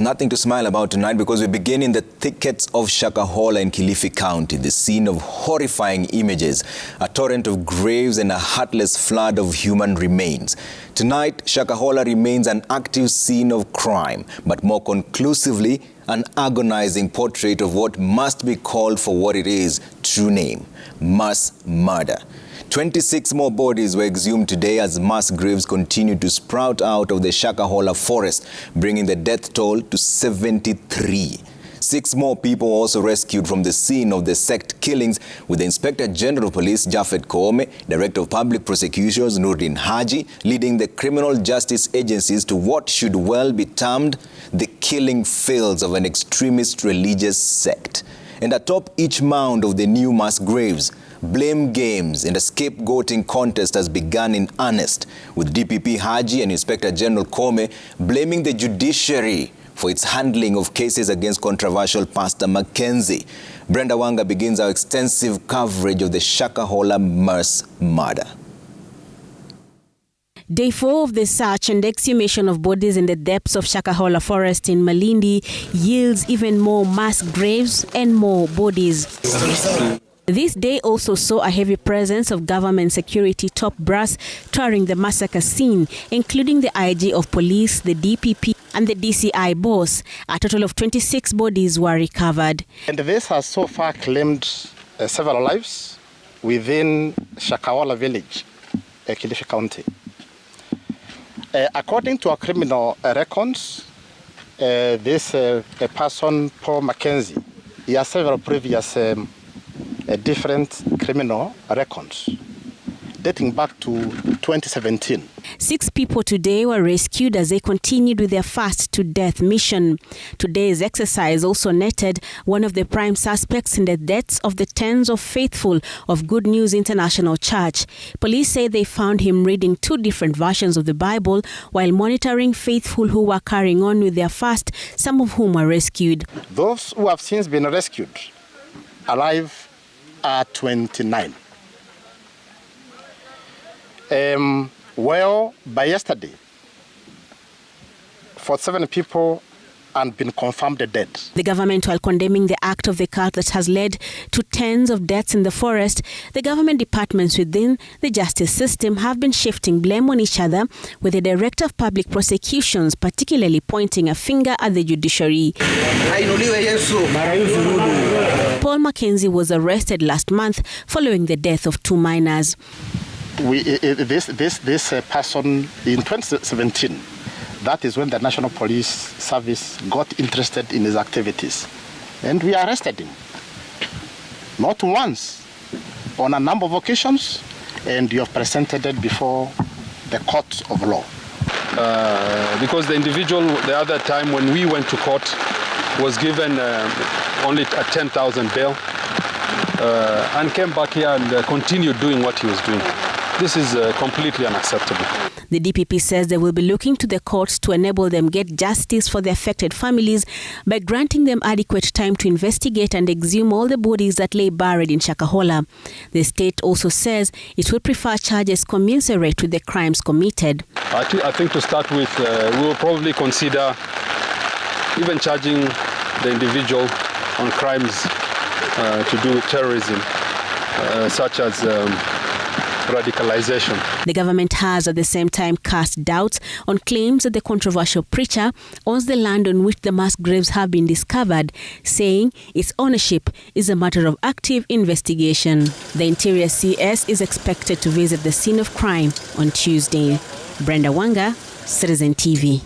Nothing to smile about tonight because we begin in the thickets of Shakahola in Kilifi County, the scene of horrifying images, a torrent of graves and a heartless flood of human remains. Tonight, Shakahola remains an active scene of crime, but more conclusively, an agonizing portrait of what must be called for what it is, true name: mass murder. 26 more bodies were exhumed today as mass graves continue to sprout out of the Shakahola forest, bringing the death toll to 73. 6 more people were also rescued from the scene of the sect killings, with the Inspector General of Police, Japhet Koome, Director of Public Prosecutions, Nurdin Haji, leading the criminal justice agencies to what should well be termed the killing fields of an extremist religious sect. And atop each mound of the new mass graves, blame games and a scapegoating contest has begun in earnest, with DPP Haji and Inspector General Koome blaming the judiciary for its handling of cases against controversial Pastor Mackenzie. Brenda Wanga begins our extensive coverage of the Shakahola mass murder. Day 4 of the search and exhumation of bodies in the depths of Shakahola forest in Malindi yields even more mass graves and more bodies. This day also saw a heavy presence of government security top brass touring the massacre scene, including the IG of police, the DPP and the DCI boss. A total of 26 bodies were recovered. And this has so far claimed several lives within Shakahola village, Kilifi County. According to our criminal records, this person, Paul Mackenzie, he has several previous different criminal records dating back to 2017. 6 people today were rescued as they continued with their fast-to-death mission. Today's exercise also netted one of the prime suspects in the deaths of the tens of faithful of Good News International Church. Police say they found him reading 2 different versions of the Bible while monitoring faithful who were carrying on with their fast, some of whom were rescued. Those who have since been rescued alive are 29. Well, by yesterday, 47 people and been confirmed dead. The government, while condemning the act of the cult that has led to tens of deaths in the forest, the government departments within the justice system have been shifting blame on each other, with the Director of Public Prosecutions particularly pointing a finger at the judiciary. Paul Mackenzie was arrested last month following the death of 2 minors. This person in 2017, that is when the National Police Service got interested in his activities. And we arrested him. Not once, on a number of occasions, and you have presented it before the court of law. Because the individual, the other time when we went to court, was given only a 10,000 bail and came back here and continued doing what he was doing. This is completely unacceptable. The DPP says they will be looking to the courts to enable them get justice for the affected families by granting them adequate time to investigate and exhume all the bodies that lay buried in Shakahola. The state also says it will prefer charges commensurate with the crimes committed. I think to start with, we will probably consider even charging the individual on crimes to do with terrorism, such as radicalization. The government has at the same time cast doubts on claims that the controversial preacher owns the land on which the mass graves have been discovered, saying its ownership is a matter of active investigation. The Interior CS is expected to visit the scene of crime on Tuesday. Brenda Wanga, Citizen TV.